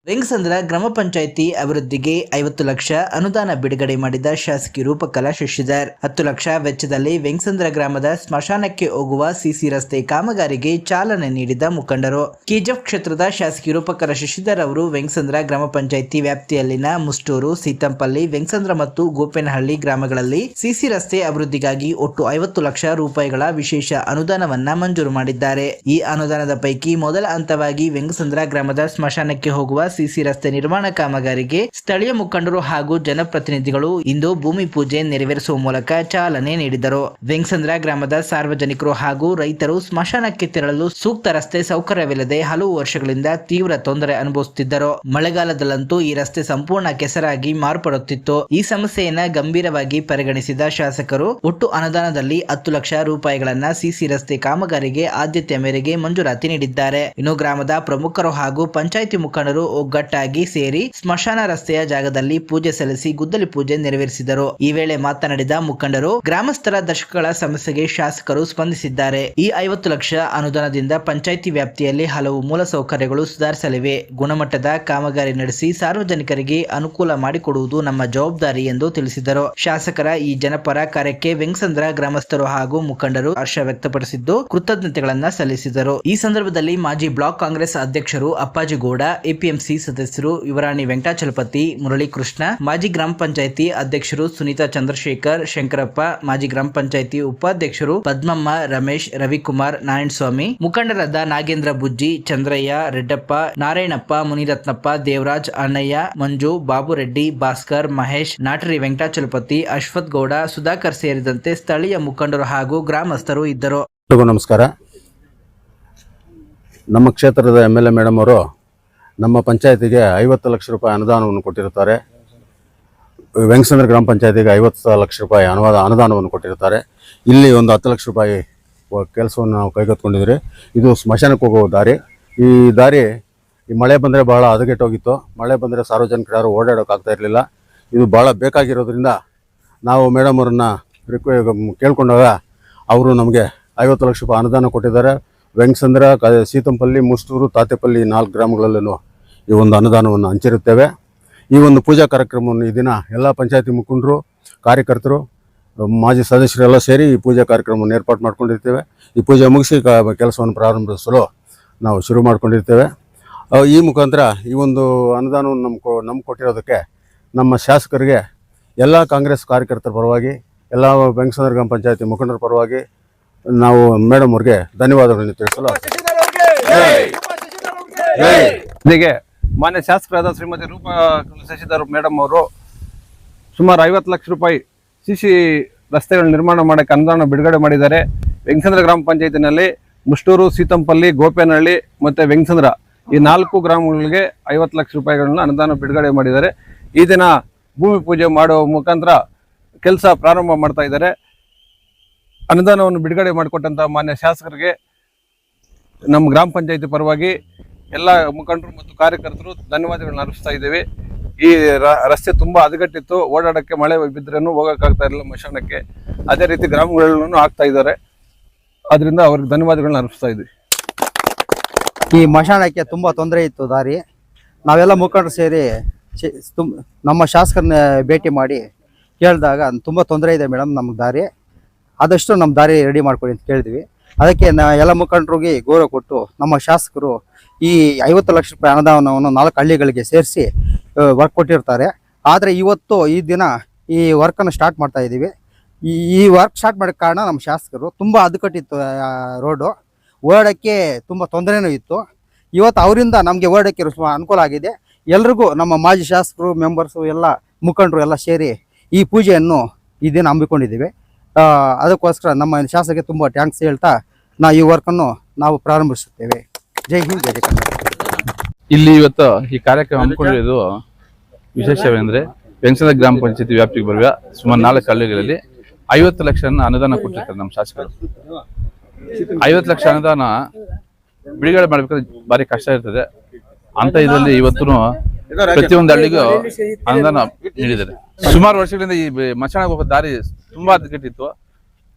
ವೆಂಗಸಂದ್ರ ಗ್ರಾಮ ಪಂಚಾಯಿತಿ ಅಭಿವೃದ್ಧಿಗೆ 50 ಲಕ್ಷ ಅನುದಾನ ಬಿಡುಗಡೆ ಮಾಡಿದ ಶಾಸಕಿ ರೂಪಕಲಾ ಶಶಿಧರ್. 10 ಲಕ್ಷ ವೆಚ್ಚದಲ್ಲಿ ವೆಂಗಸಂದ್ರ ಗ್ರಾಮದ ಸ್ಮಶಾನಕ್ಕೆ ಹೋಗುವ ಸಿಸಿ ರಸ್ತೆ ಕಾಮಗಾರಿಗೆ ಚಾಲನೆ ನೀಡಿದ ಮುಖಂಡರು. ಕೆಜಿಎಫ್ ಕ್ಷೇತ್ರದ ಶಾಸಕಿ ರೂಪಕಲಾ ಶಶಿಧರ್ ಅವರು ವೆಂಗಸಂದ್ರ ಗ್ರಾಮ ಪಂಚಾಯಿತಿ ವ್ಯಾಪ್ತಿಯಲ್ಲಿನ ಮುಷ್ಟೂರು, ಸೀತಂಪಲ್ಲಿ, ವೆಂಗಸಂದ್ರ ಮತ್ತು ಗೋಪೇನಹಳ್ಳಿ ಗ್ರಾಮಗಳಲ್ಲಿ ಸಿಸಿ ರಸ್ತೆ ಅಭಿವೃದ್ಧಿಗಾಗಿ ಒಟ್ಟು 50 ಲಕ್ಷ ರೂಪಾಯಿಗಳ ವಿಶೇಷ ಅನುದಾನವನ್ನ ಮಂಜೂರು ಮಾಡಿದ್ದಾರೆ. ಈ ಅನುದಾನದ ಪೈಕಿ ಮೊದಲ ಹಂತವಾಗಿ ವೆಂಗಸಂದ್ರ ಗ್ರಾಮದ ಸ್ಮಶಾನಕ್ಕೆ ಹೋಗುವ ಸಿಸಿ ರಸ್ತೆ ನಿರ್ಮಾಣ ಕಾಮಗಾರಿಗೆ ಸ್ಥಳೀಯ ಮುಖಂಡರು ಹಾಗೂ ಜನಪ್ರತಿನಿಧಿಗಳು ಇಂದು ಭೂಮಿ ಪೂಜೆ ನೆರವೇರಿಸುವ ಮೂಲಕ ಚಾಲನೆ ನೀಡಿದರು. ವೆಂಗಸಂದ್ರ ಗ್ರಾಮದ ಸಾರ್ವಜನಿಕರು ಹಾಗೂ ರೈತರು ಸ್ಮಶಾನಕ್ಕೆ ತೆರಳಲು ಸೂಕ್ತ ರಸ್ತೆ ಸೌಕರ್ಯವಿಲ್ಲದೆ ಹಲವು ವರ್ಷಗಳಿಂದ ತೀವ್ರ ತೊಂದರೆ ಅನುಭವಿಸುತ್ತಿದ್ದರು. ಮಳೆಗಾಲದಲ್ಲಂತೂ ಈ ರಸ್ತೆ ಸಂಪೂರ್ಣ ಕೆಸರಾಗಿ ಮಾರ್ಪಡುತ್ತಿತ್ತು. ಈ ಸಮಸ್ಯೆಯನ್ನ ಗಂಭೀರವಾಗಿ ಪರಿಗಣಿಸಿದ ಶಾಸಕರು ಒಟ್ಟು ಅನುದಾನದಲ್ಲಿ 10 ಲಕ್ಷ ರೂಪಾಯಿಗಳನ್ನ ಸಿಸಿ ರಸ್ತೆ ಕಾಮಗಾರಿಗೆ ಆದ್ಯತೆಯ ಮೇರೆಗೆ ಮಂಜೂರಾತಿ ನೀಡಿದ್ದಾರೆ. ಇನ್ನು ಗ್ರಾಮದ ಪ್ರಮುಖರು ಹಾಗೂ ಪಂಚಾಯಿತಿ ಮುಖಂಡರು ಒಗ್ಗಟ್ಟಾಗಿ ಸೇರಿ ಸ್ಮಶಾನ ರಸ್ತೆಯ ಜಾಗದಲ್ಲಿ ಪೂಜೆ ಸಲ್ಲಿಸಿ ಗುದ್ದಲಿ ಪೂಜೆ ನೆರವೇರಿಸಿದರು. ಈ ವೇಳೆ ಮಾತನಾಡಿದ ಮುಖಂಡರು, ಗ್ರಾಮಸ್ಥರ ದಶಕಗಳ ಸಮಸ್ಯೆಗೆ ಶಾಸಕರು ಸ್ಪಂದಿಸಿದ್ದಾರೆ. ಈ 50 ಲಕ್ಷ ಅನುದಾನದಿಂದ ಪಂಚಾಯಿತಿ ವ್ಯಾಪ್ತಿಯಲ್ಲಿ ಹಲವು ಮೂಲಸೌಕರ್ಯಗಳು ಸುಧಾರಿಸಲಿವೆ. ಗುಣಮಟ್ಟದ ಕಾಮಗಾರಿ ನಡೆಸಿ ಸಾರ್ವಜನಿಕರಿಗೆ ಅನುಕೂಲ ಮಾಡಿಕೊಡುವುದು ನಮ್ಮ ಜವಾಬ್ದಾರಿ ಎಂದು ತಿಳಿಸಿದರು. ಶಾಸಕರ ಈ ಜನಪರ ಕಾರ್ಯಕ್ಕೆ ವೆಂಗಸಂದ್ರ ಗ್ರಾಮಸ್ಥರು ಹಾಗೂ ಮುಖಂಡರು ಹರ್ಷ ವ್ಯಕ್ತಪಡಿಸಿದ್ದು ಕೃತಜ್ಞತೆಗಳನ್ನ ಸಲ್ಲಿಸಿದರು. ಈ ಸಂದರ್ಭದಲ್ಲಿ ಮಾಜಿ ಬ್ಲಾಕ್ ಕಾಂಗ್ರೆಸ್ ಅಧ್ಯಕ್ಷರು ಅಪ್ಪಾಜಿಗೌಡ, ಎಪಿಎಂಸಿ ಸದಸ್ಯರು ಯುವರಾಣಿ ವೆಂಕಟಾಚಲಪತಿ, ಮುರಳೀಕೃಷ್ಣ, ಮಾಜಿ ಗ್ರಾಮ ಪಂಚಾಯಿತಿ ಅಧ್ಯಕ್ಷರು ಸುನೀತಾ ಚಂದ್ರಶೇಖರ್, ಶಂಕರಪ್ಪ, ಮಾಜಿ ಗ್ರಾಮ ಪಂಚಾಯಿತಿ ಉಪಾಧ್ಯಕ್ಷರು ಪದ್ಮಮ್ಮ, ರಮೇಶ್, ರವಿಕುಮಾರ್, ನಾರಾಯಣಸ್ವಾಮಿ, ಮುಖಂಡರಾದ ನಾಗೇಂದ್ರ ಬುಜ್ಜಿ, ಚಂದ್ರಯ್ಯ, ರೆಡ್ಡಪ್ಪ, ನಾರಾಯಣಪ್ಪ, ಮುನಿರತ್ನಪ್ಪ, ದೇವರಾಜ್, ಅಣ್ಣಯ್ಯ, ಮಂಜು, ಬಾಬುರೆಡ್ಡಿ, ಭಾಸ್ಕರ್, ಮಹೇಶ್, ನಾಟರಿ ವೆಂಕಟಾಚಲಪತಿ, ಅಶ್ವಥ್ ಗೌಡ, ಸುಧಾಕರ್ ಸೇರಿದಂತೆ ಸ್ಥಳೀಯ ಮುಖಂಡರು ಹಾಗೂ ಗ್ರಾಮಸ್ಥರು ಇದ್ದರು. ನಮಸ್ಕಾರ. ನಮ್ಮ ಕ್ಷೇತ್ರದ MLA ಮೇಡಮ್ ಅವರು ನಮ್ಮ ಪಂಚಾಯತಿಗೆ 50 ಲಕ್ಷ ರೂಪಾಯಿ ಅನುದಾನವನ್ನು ಕೊಟ್ಟಿರುತ್ತಾರೆ. ವೆಂಗಸಂದ್ರ ಗ್ರಾಮ ಪಂಚಾಯತಿಗೆ 50 ಲಕ್ಷ ರೂಪಾಯಿ ಅನುದಾನವನ್ನು ಕೊಟ್ಟಿರುತ್ತಾರೆ. ಇಲ್ಲಿ ಒಂದು 10 ಲಕ್ಷ ರೂಪಾಯಿ ಕೆಲಸವನ್ನು ನಾವು ಕೈಗೆತ್ತಿಕೊಂಡಿದ್ದೀರಿ. ಇದು ಸ್ಮಶಾನಕ್ಕೆ ಹೋಗುವ ದಾರಿ. ಈ ದಾರಿ ಈ ಮಳೆ ಬಂದರೆ ಭಾಳ ಹದಗೆಟ್ಟೋಗಿತ್ತು. ಮಳೆ ಬಂದರೆ ಸಾರ್ವಜನಿಕರು ಯಾರು ಓಡಾಡೋಕ್ಕಾಗ್ತಾ ಇರಲಿಲ್ಲ. ಇದು ಭಾಳ ಬೇಕಾಗಿರೋದ್ರಿಂದ ನಾವು ಮೇಡಮ್ ಅವ್ರನ್ನ ಕೇಳ್ಕೊಂಡಾಗ ಅವರು ನಮಗೆ 50 ಲಕ್ಷ ರೂಪಾಯಿ ಅನುದಾನ ಕೊಟ್ಟಿದ್ದಾರೆ. ವೆಂಗಸಂದ್ರ, ಸೀತಂಪಲ್ಲಿ, ಮುಷ್ಟೂರು, ತಾತೆಪಲ್ಲಿ 4 ಗ್ರಾಮಗಳಲ್ಲೂ ಈ ಒಂದು ಅನುದಾನವನ್ನು ಹಂಚಿರುತ್ತೇವೆ. ಈ ಒಂದು ಪೂಜಾ ಕಾರ್ಯಕ್ರಮವನ್ನು ಈ ದಿನ ಎಲ್ಲ ಪಂಚಾಯತಿ ಮುಖಂಡರು, ಕಾರ್ಯಕರ್ತರು, ಮಾಜಿ ಸದಸ್ಯರೆಲ್ಲ ಸೇರಿ ಈ ಪೂಜಾ ಕಾರ್ಯಕ್ರಮವನ್ನು ಏರ್ಪಾಡು ಮಾಡ್ಕೊಂಡಿರ್ತೇವೆ. ಈ ಪೂಜೆ ಮುಗಿಸಿ ಕೆಲಸವನ್ನು ಪ್ರಾರಂಭಿಸಲು ನಾವು ಶುರು ಮಾಡ್ಕೊಂಡಿರ್ತೇವೆ. ಈ ಮುಖಾಂತರ ಈ ಒಂದು ಅನುದಾನವನ್ನು ನಮ್ಗೆ ಕೊಟ್ಟಿರೋದಕ್ಕೆ ನಮ್ಮ ಶಾಸಕರಿಗೆ ಎಲ್ಲ ಕಾಂಗ್ರೆಸ್ ಕಾರ್ಯಕರ್ತರ ಪರವಾಗಿ, ಎಲ್ಲ ವೆಂಗಸಂದ್ರ ಗ್ರಾಮ ಪಂಚಾಯತಿ ಮುಖಂಡರ ಪರವಾಗಿ ನಾವು ಮೇಡಮ್ ಅವ್ರಿಗೆ ಧನ್ಯವಾದಗಳನ್ನು ತಿಳಿಸಲು ಹೀಗೆ ಮಾನ್ಯ ಶಾಸಕರಾದ ಶ್ರೀಮತಿ ರೂಪಕಲಾ ಶಶಿಧರ್ ಮೇಡಮ್ ಅವರು ಸುಮಾರು 50 ಲಕ್ಷ ರೂಪಾಯಿ ಸಿಸಿ ರಸ್ತೆಗಳ ನಿರ್ಮಾಣ ಮಾಡೋಕ್ಕೆ ಅನುದಾನ ಬಿಡುಗಡೆ ಮಾಡಿದ್ದಾರೆ. ವೆಂಗಸಂದ್ರ ಗ್ರಾಮ ಪಂಚಾಯತಿನಲ್ಲಿ ಮುಷ್ಟೂರು, ಸೀತಂಪಲ್ಲಿ, ಗೋಪೇನಹಳ್ಳಿ ಮತ್ತು ವೆಂಗಸಂದ್ರ ಈ 4 ಗ್ರಾಮಗಳಿಗೆ 50 ಲಕ್ಷ ರೂಪಾಯಿಗಳನ್ನ ಅನುದಾನ ಬಿಡುಗಡೆ ಮಾಡಿದ್ದಾರೆ. ಈ ದಿನ ಭೂಮಿ ಪೂಜೆ ಮಾಡುವ ಮುಖಾಂತರ ಕೆಲಸ ಪ್ರಾರಂಭ ಮಾಡ್ತಾ ಇದ್ದಾರೆ. ಅನುದಾನವನ್ನು ಬಿಡುಗಡೆ ಮಾಡಿಕೊಟ್ಟಂಥ ಮಾನ್ಯ ಶಾಸಕರಿಗೆ ನಮ್ಮ ಗ್ರಾಮ ಪಂಚಾಯತಿ ಪರವಾಗಿ ಎಲ್ಲ ಮುಖಂಡರು ಮತ್ತು ಕಾರ್ಯಕರ್ತರು ಧನ್ಯವಾದಗಳನ್ನ ಅರ್ಪಿಸ್ತಾ ಇದ್ದೇವೆ. ಈ ರಸ್ತೆ ತುಂಬ ಹದಗೆಟ್ಟಿತ್ತು. ಓಡಾಡೋಕ್ಕೆ ಮಳೆ ಬಿದ್ದರೇನು ಹೋಗೋಕ್ಕಾಗ್ತಾ ಇರಲಿಲ್ಲ ಮಶಾನಕ್ಕೆ. ಅದೇ ರೀತಿ ಗ್ರಾಮಗಳಲ್ಲೂ ಆಗ್ತಾ ಇದ್ದಾರೆ. ಅದರಿಂದ ಅವ್ರಿಗೆ ಧನ್ಯವಾದಗಳನ್ನ ಅರ್ಪಿಸ್ತಾ ಇದ್ವಿ. ಈ ಮಶಾನಕ್ಕೆ ತುಂಬ ತೊಂದರೆ ಇತ್ತು ದಾರಿ. ನಾವೆಲ್ಲ ಮುಖಂಡರು ಸೇರಿ ನಮ್ಮ ಶಾಸಕರನ್ನ ಭೇಟಿ ಮಾಡಿ ಕೇಳಿದಾಗ ತುಂಬ ತೊಂದರೆ ಇದೆ ಮೇಡಮ್, ನಮ್ಗೆ ದಾರಿ ಆದಷ್ಟು ನಮ್ಮ ದಾರಿ ರೆಡಿ ಮಾಡ್ಕೊಡಿ ಅಂತ ಕೇಳಿದ್ವಿ. ಅದಕ್ಕೆ ಎಲ್ಲ ಮುಖಂಡರಿಗೆ ಗೌರವ ಕೊಟ್ಟು ನಮ್ಮ ಶಾಸಕರು ಈ 50 ಲಕ್ಷ ರೂಪಾಯಿ ಅನುದಾನವನ್ನು 4 ಹಳ್ಳಿಗಳಿಗೆ ಸೇರಿಸಿ ವರ್ಕ್ ಕೊಟ್ಟಿರ್ತಾರೆ. ಆದರೆ ಇವತ್ತು ಈ ದಿನ ಈ ವರ್ಕನ್ನು ಸ್ಟಾರ್ಟ್ ಮಾಡ್ತಾ ಇದ್ದೀವಿ. ಈ ವರ್ಕ್ ಸ್ಟಾರ್ಟ್ ಮಾಡೋಕ್ಕೆ ಕಾರಣ ನಮ್ಮ ಶಾಸಕರು. ತುಂಬ ಹದಗೆಟ್ಟಿತ್ತು ರೋಡು, ಓಡಾಡೋಕ್ಕೆ ತುಂಬ ತೊಂದರೆನೂ ಇತ್ತು. ಇವತ್ತು ಅವರಿಂದ ನಮಗೆ ಓಡಾಡೋಕ್ಕೆ ಅನುಕೂಲ ಆಗಿದೆ. ಎಲ್ರಿಗೂ ನಮ್ಮ ಮಾಜಿ ಶಾಸಕರು, ಮೆಂಬರ್ಸು, ಎಲ್ಲ ಮುಖಂಡರು ಎಲ್ಲ ಸೇರಿ ಈ ಪೂಜೆಯನ್ನು ಈ ದಿನ ಹಮ್ಮಿಕೊಂಡಿದ್ದೀವಿ. ಅದಕ್ಕೋಸ್ಕರ ನಮ್ಮ ಶಾಸಕರಿಗೆ ತುಂಬ ಥ್ಯಾಂಕ್ಸ್ ಹೇಳ್ತಾ ನಾವು ಈ ವರ್ಕನ್ನು ನಾವು ಪ್ರಾರಂಭಿಸುತ್ತೇವೆ. ಜೈ ಹಿಂದ್, ಜೈ ಕರ್ನಾಟಕ. ಇಲ್ಲಿ ಇವತ್ತು ಈ ಕಾರ್ಯಕ್ರಮ ಹಮ್ಮಿಕೊಂಡಿರೋದು ವಿಶೇಷವೆಂದರೆ ವೆಂಗಸಂದ್ರ ಗ್ರಾಮ ಪಂಚಾಯತಿ ವ್ಯಾಪ್ತಿಗೆ ಬರುವ ಸುಮಾರು 4 ಹಳ್ಳಿಗಳಲ್ಲಿ 50 ಲಕ್ಷ ಅನುದಾನ ಕೊಟ್ಟಿರ್ತಾರೆ ನಮ್ಮ ಶಾಸಕರು. 50 ಲಕ್ಷ ಅನುದಾನ ಬಿಡುಗಡೆ ಮಾಡಬೇಕಾದ್ರೆ ಭಾರಿ ಕಷ್ಟ ಇರ್ತದೆ. ಅಂತ ಇದರಲ್ಲಿ ಇವತ್ತು ಪ್ರತಿಯೊಂದು ಹಳ್ಳಿಗೂ ಅನುದಾನ ನೀಡಿದ್ದಾರೆ. ಸುಮಾರು ವರ್ಷಗಳಿಂದ ಈ ಮಶಾನ ಹೋಗೋ ದಾರಿ ತುಂಬಾ ಹದಗೆಟ್ಟಿತ್ತು.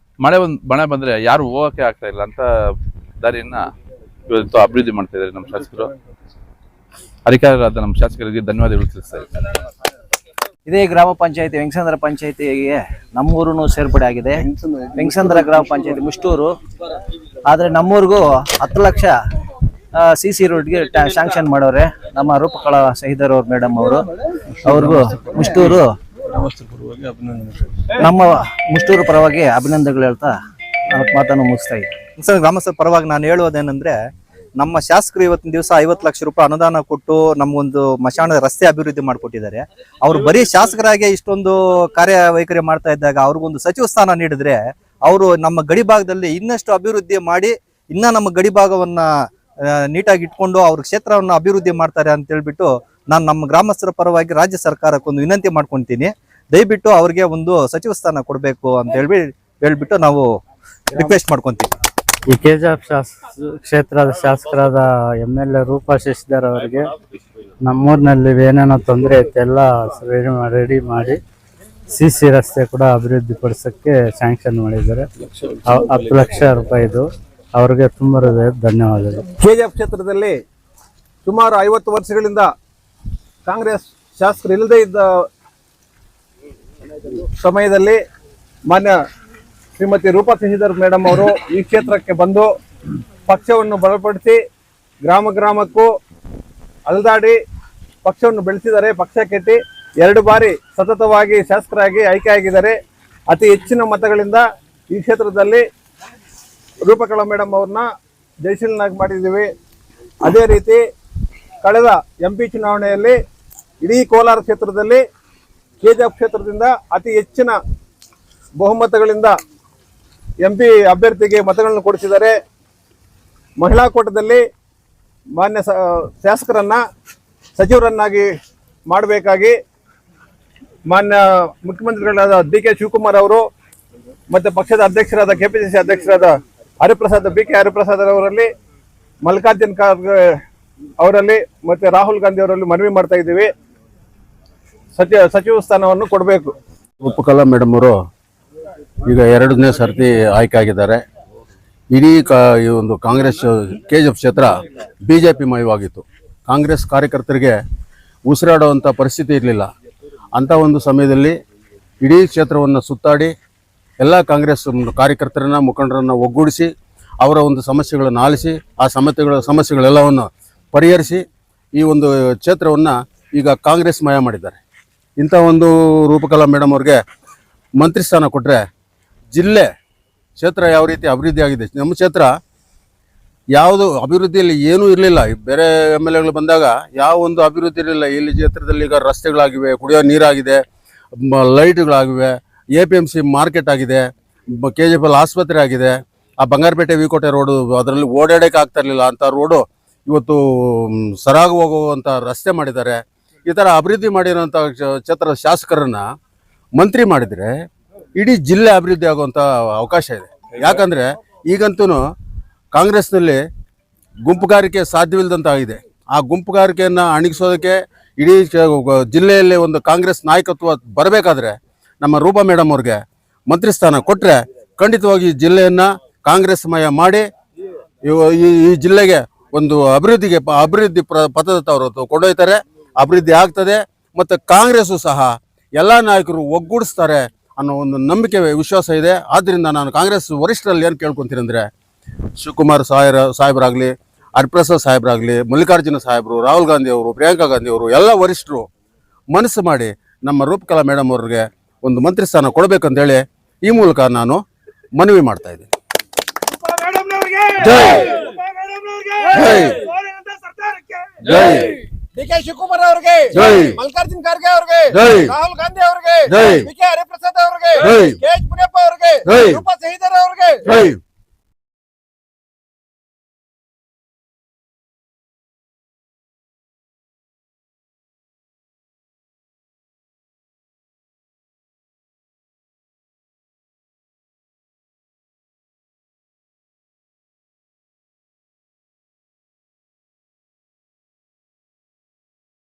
ಮಳೆ ಬಂದ್ರೆ ಯಾರು ಹೋಗಕ್ಕೆ ಆಗ್ತಾ ಇಲ್ಲ. ಅಂತ ದಾರಿಯನ್ನ ಇವತ್ತು ಅಭಿವೃದ್ಧಿ ಮಾಡ್ತಾ ಇದ್ದಾರೆ ನಮ್ಮ ಶಾಸಕರು. ಅಧಿಕಾರಿಗಳಾದ ನಮ್ಮ ಶಾಸಕರಿಗೆ ಧನ್ಯವಾದಗಳು ತಿಳಿಸ್ತಾ ಇದ್ದೀನಿ. ಇದೇ ಗ್ರಾಮ ಪಂಚಾಯತಿ ವೆಂಕಸಂದ್ರ ಪಂಚಾಯತಿಗೆ ನಮ್ಮೂರು ಸೇರ್ಪಡೆ ಆಗಿದೆ. ವೆಂಕಸಂದ್ರ ಗ್ರಾಮ ಪಂಚಾಯತಿ ಮುಷ್ಟೂರು. ಆದರೆ ನಮ್ಮೂರಿಗೂ 10 ಲಕ್ಷ CC ರೋಡ್ಗೆ ಶಾಂಕ್ಷನ್ ಮಾಡೋರೆ ನಮ್ಮ ರೂಪಕಲಾ ಶಹೀದರ್ ಅವ್ರ ಮೇಡಮ್ ಅವ್ರಿಗೂ ಮುಷ್ಟೂರು ನಮ್ಮ ಮುಷ್ಟೂರು ಪರವಾಗಿ ಅಭಿನಂದನೆಗಳು ಹೇಳ್ತಾ ಮಾತನ್ನು ಮುಗಿಸ್ತಾ ಇದ್ದೀನಿ. ಗ್ರಾಮಸ್ಥರ ಪರವಾಗಿ ನಾನು ಹೇಳುವುದೇನೆಂದ್ರೆ, ನಮ್ಮ ಶಾಸಕರು ಇವತ್ತಿನ ದಿವಸ 50 ಲಕ್ಷ ರೂಪಾಯಿ ಅನುದಾನ ಕೊಟ್ಟು ನಮಗೊಂದು ಮಶಾಣದ ರಸ್ತೆ ಅಭಿವೃದ್ಧಿ ಮಾಡಿಕೊಟ್ಟಿದ್ದಾರೆ. ಅವರು ಬರೀ ಶಾಸಕರಾಗಿ ಇಷ್ಟೊಂದು ಕಾರ್ಯವೈಖರಿ ಮಾಡ್ತಾ ಇದ್ದಾಗ ಅವ್ರಿಗೊಂದು ಸಚಿವ ಸ್ಥಾನ ನೀಡಿದ್ರೆ ಅವರು ನಮ್ಮ ಗಡಿ ಭಾಗದಲ್ಲಿ ಇನ್ನಷ್ಟು ಅಭಿವೃದ್ಧಿ ಮಾಡಿ ನಮ್ಮ ಗಡಿ ಭಾಗವನ್ನ ನೀಟಾಗಿ ಇಟ್ಕೊಂಡು ಅವ್ರ ಕ್ಷೇತ್ರವನ್ನು ಅಭಿವೃದ್ಧಿ ಮಾಡ್ತಾರೆ ಅಂತ ಹೇಳ್ಬಿಟ್ಟು ನಾನು ನಮ್ಮ ಗ್ರಾಮಸ್ಥರ ಪರವಾಗಿ ರಾಜ್ಯ ಸರ್ಕಾರಕ್ಕೆ ಒಂದು ವಿನಂತಿ ಮಾಡ್ಕೊಂತೀನಿ. ದಯವಿಟ್ಟು ಅವ್ರಿಗೆ ಒಂದು ಸಚಿವ ಸ್ಥಾನ ಕೊಡಬೇಕು ಅಂತ ಹೇಳ್ಬಿಟ್ಟು ನಾವು ರಿಕ್ವೆಸ್ಟ್ ಮಾಡ್ಕೊಂತೀವಿ. ಈ ಕೆಜಿಎಫ್ ಕ್ಷೇತ್ರದ ಶಾಸಕರಾದ MLA ರೂಪಾ ಶಶಿಧರ್ ಅವರಿಗೆ ನಮ್ಮೂರಿನಲ್ಲಿ ಏನೇನೋ ತೊಂದರೆ ಇತ್ತು ಎಲ್ಲ ರೆಡಿ ಮಾಡಿ CC ರಸ್ತೆ ಕೂಡ ಅಭಿವೃದ್ಧಿ ಪಡಿಸೋಕ್ಕೆ ಸ್ಯಾಂಕ್ಷನ್ ಮಾಡಿದ್ದಾರೆ. 10 ಲಕ್ಷ ರೂಪಾಯಿದು ಅವ್ರಿಗೆ ತುಂಬ ಧನ್ಯವಾದಗಳು. KGF ಕ್ಷೇತ್ರದಲ್ಲಿ ಸುಮಾರು 50 ವರ್ಷಗಳಿಂದ ಕಾಂಗ್ರೆಸ್ ಶಾಸಕರು ಇಲ್ಲದೇ ಇದ್ದ ಸಮಯದಲ್ಲಿ ಮಾನ್ಯ ಶ್ರೀಮತಿ ರೂಪಾ ಶಶಿಧರ್ ಮೇಡಮ್ ಅವರು ಈ ಕ್ಷೇತ್ರಕ್ಕೆ ಬಂದು ಪಕ್ಷವನ್ನು ಬಲಪಡಿಸಿ ಗ್ರಾಮಕ್ಕೂ ಅಲ್ದಾಡಿ ಪಕ್ಷವನ್ನು ಬೆಳೆಸಿದ್ದಾರೆ. ಪಕ್ಷ ಕೆಟ್ಟಿ 2 ಬಾರಿ ಸತತವಾಗಿ ಶಾಸಕರಾಗಿ ಆಯ್ಕೆಯಾಗಿದ್ದಾರೆ. ಅತಿ ಹೆಚ್ಚಿನ ಮತಗಳಿಂದ ಈ ಕ್ಷೇತ್ರದಲ್ಲಿ ರೂಪಕಲಾ ಮೇಡಮ್ ಅವ್ರನ್ನ ಜಯಶೀಲನಾಗಿ ಮಾಡಿದ್ದೀವಿ. ಅದೇ ರೀತಿ ಕಳೆದ MP ಚುನಾವಣೆಯಲ್ಲಿ ಇಡೀ ಕೋಲಾರ ಕ್ಷೇತ್ರದಲ್ಲಿ KGF ಕ್ಷೇತ್ರದಿಂದ ಅತಿ ಹೆಚ್ಚಿನ ಬಹುಮತಗಳಿಂದ MP ಅಭ್ಯರ್ಥಿಗೆ ಮತಗಳನ್ನು ಕೊಡಿಸಿದ್ದಾರೆ. ಮಹಿಳಾ ಕೋಟದಲ್ಲಿ ಮಾನ್ಯ ಶಾಸಕರನ್ನ ಸಚಿವರನ್ನಾಗಿ ಮಾಡಬೇಕಾಗಿ ಮಾನ್ಯ ಮುಖ್ಯಮಂತ್ರಿಗಳಾದ DK ಶಿವಕುಮಾರ್ ಅವರು ಮತ್ತು ಪಕ್ಷದ ಅಧ್ಯಕ್ಷರಾದ KPCC ಅಧ್ಯಕ್ಷರಾದ BK ಹರಿಪ್ರಸಾದ್ ಅವರಲ್ಲಿ, ಮಲ್ಲಿಕಾರ್ಜುನ್ ಖರ್ಗೆ ಅವರಲ್ಲಿ ಮತ್ತು ರಾಹುಲ್ ಗಾಂಧಿ ಅವರಲ್ಲಿ ಮನವಿ ಮಾಡ್ತಾ ಇದ್ದೀವಿ, ಸಚಿವ ಸ್ಥಾನವನ್ನು ಕೊಡಬೇಕು. ರೂಪಕಲಾ ಮೇಡಮ್ ಅವರು ಈಗ 2ನೇ ಸರ್ತಿ ಆಯ್ಕೆ ಆಗಿದ್ದಾರೆ. ಇಡೀ ಈ ಒಂದು ಕಾಂಗ್ರೆಸ್ KGF ಕ್ಷೇತ್ರ BJP ಮಯವಾಗಿತ್ತು. ಕಾಂಗ್ರೆಸ್ ಕಾರ್ಯಕರ್ತರಿಗೆ ಉಸಿರಾಡುವಂಥ ಪರಿಸ್ಥಿತಿ ಇರಲಿಲ್ಲ. ಅಂಥ ಒಂದು ಸಮಯದಲ್ಲಿ ಇಡೀ ಕ್ಷೇತ್ರವನ್ನು ಸುತ್ತಾಡಿ ಎಲ್ಲ ಕಾಂಗ್ರೆಸ್ ಕಾರ್ಯಕರ್ತರನ್ನ ಮುಖಂಡರನ್ನು ಒಗ್ಗೂಡಿಸಿ ಅವರ ಒಂದು ಸಮಸ್ಯೆಗಳನ್ನು ಆಲಿಸಿ ಆ ಸಮಸ್ಯೆಗಳೆಲ್ಲವನ್ನು ಪರಿಹರಿಸಿ ಈ ಒಂದು ಕ್ಷೇತ್ರವನ್ನು ಈಗ ಕಾಂಗ್ರೆಸ್ ಮಯ ಮಾಡಿದ್ದಾರೆ. ಇಂಥ ಒಂದು ರೂಪಕಲಾ ಮೇಡಮ್ ಅವ್ರಿಗೆ ಮಂತ್ರಿ ಸ್ಥಾನ ಕೊಟ್ಟರೆ ಜಿಲ್ಲೆ ಕ್ಷೇತ್ರ ಯಾವ ರೀತಿ ಅಭಿವೃದ್ಧಿ ಆಗಿದೆ. ನಮ್ಮ ಕ್ಷೇತ್ರ ಯಾವುದು ಅಭಿವೃದ್ಧಿಯಲ್ಲಿ ಏನೂ ಇರಲಿಲ್ಲ. ಬೇರೆ MLAಗಳು ಬಂದಾಗ ಯಾವ ಒಂದು ಅಭಿವೃದ್ಧಿ ಇರಲಿಲ್ಲ. ಇಲ್ಲಿ ಕ್ಷೇತ್ರದಲ್ಲಿ ಈಗ ರಸ್ತೆಗಳಾಗಿವೆ, ಕುಡಿಯೋ ನೀರಾಗಿದೆ, ಲೈಟ್ಗಳಾಗಿವೆ, APMC ಮಾರ್ಕೆಟ್ ಆಗಿದೆ, KGF ಆಸ್ಪತ್ರೆ ಆಗಿದೆ, ಆ ಬಂಗಾರಪೇಟೆ ವಿಕೋಟೆ ರೋಡು ಅದರಲ್ಲಿ ಓಡಾಡೋಕ್ಕೆ ಆಗ್ತಾ ಇರಲಿಲ್ಲ ಅಂಥ ರೋಡು ಇವತ್ತು ಸರಾಗಿ ಹೋಗುವಂಥ ರಸ್ತೆ ಮಾಡಿದ್ದಾರೆ. ಈ ಥರ ಅಭಿವೃದ್ಧಿ ಮಾಡಿರೋಂಥ ಕ್ಷೇತ್ರದ ಶಾಸಕರನ್ನು ಮಂತ್ರಿ ಮಾಡಿದರೆ ಇಡೀ ಜಿಲ್ಲೆ ಅಭಿವೃದ್ಧಿ ಆಗುವಂಥ ಅವಕಾಶ ಇದೆ. ಯಾಕಂದರೆ ಈಗಂತೂ ಕಾಂಗ್ರೆಸ್ನಲ್ಲಿ ಗುಂಪುಗಾರಿಕೆ ಸಾಧ್ಯವಿಲ್ಲದಂತಾಗಿದೆ. ಆ ಗುಂಪುಗಾರಿಕೆಯನ್ನು ಅಣಗಿಸೋದಕ್ಕೆ ಇಡೀ ಜಿಲ್ಲೆಯಲ್ಲಿ ಒಂದು ಕಾಂಗ್ರೆಸ್ ನಾಯಕತ್ವ ಬರಬೇಕಾದ್ರೆ ನಮ್ಮ ರೂಪಾ ಮೇಡಮ್ ಅವ್ರಿಗೆ ಮಂತ್ರಿ ಸ್ಥಾನ ಕೊಟ್ಟರೆ ಖಂಡಿತವಾಗಿ ಈ ಜಿಲ್ಲೆಯನ್ನು ಕಾಂಗ್ರೆಸ್ ಮಯ ಮಾಡಿ ಈ ಜಿಲ್ಲೆಗೆ ಒಂದು ಅಭಿವೃದ್ಧಿ ಪಥದತ್ತ ಅವರು ಕೊಂಡೊಯ್ತಾರೆ. ಅಭಿವೃದ್ಧಿ ಆಗ್ತದೆ ಮತ್ತು ಕಾಂಗ್ರೆಸ್ಸು ಸಹ ಎಲ್ಲ ನಾಯಕರು ಒಗ್ಗೂಡಿಸ್ತಾರೆ ಅನ್ನೋ ಒಂದು ನಂಬಿಕೆ ವಿಶ್ವಾಸ ಇದೆ. ಆದ್ದರಿಂದ ನಾನು ಕಾಂಗ್ರೆಸ್ ವರಿಷ್ಠರಲ್ಲಿ ಏನು ಕೇಳ್ಕೊತೀನಿ ಅಂದರೆ, ಶಿವಕುಮಾರ್ ಸಾಹೇಬರಾಗಲಿ, ಹರಿಪ್ರಸಾದ್ ಸಾಹೇಬರಾಗಲಿ, ಮಲ್ಲಿಕಾರ್ಜುನ ಸಾಹೇಬರು, ರಾಹುಲ್ ಗಾಂಧಿ ಅವರು, ಪ್ರಿಯಾಂಕಾ ಗಾಂಧಿ ಅವರು ಎಲ್ಲ ವರಿಷ್ಠರು ಮನಸ್ಸು ಮಾಡಿ ನಮ್ಮ ರೂಪಕಲಾ ಮೇಡಮ್ ಅವ್ರಿಗೆ ಒಂದು ಮಂತ್ರಿ ಸ್ಥಾನ ಕೊಡಬೇಕಂತೇಳಿ ಈ ಮೂಲಕ ನಾನು ಮನವಿ ಮಾಡ್ತಾ ಇದ್ದೀನಿ. ಜೈ DK ಶಿವಕುಮಾರ್ ಅವರಿಗೆ, ಮಲ್ಲಿಕಾರ್ಜುನ್ ಖರ್ಗೆ ಅವರಿಗೆ, ರಾಹುಲ್ ಗಾಂಧಿ ಅವರಿಗೆ, BK ಹರಿಪ್ರಸಾದ್ ಅವರಿಗೆ, KH ಮುನಿಯಪ್ಪ ಅವರಿಗೆ, ರೂಪಾ ಶಶಿಧರ್ ಅವರಿಗೆ.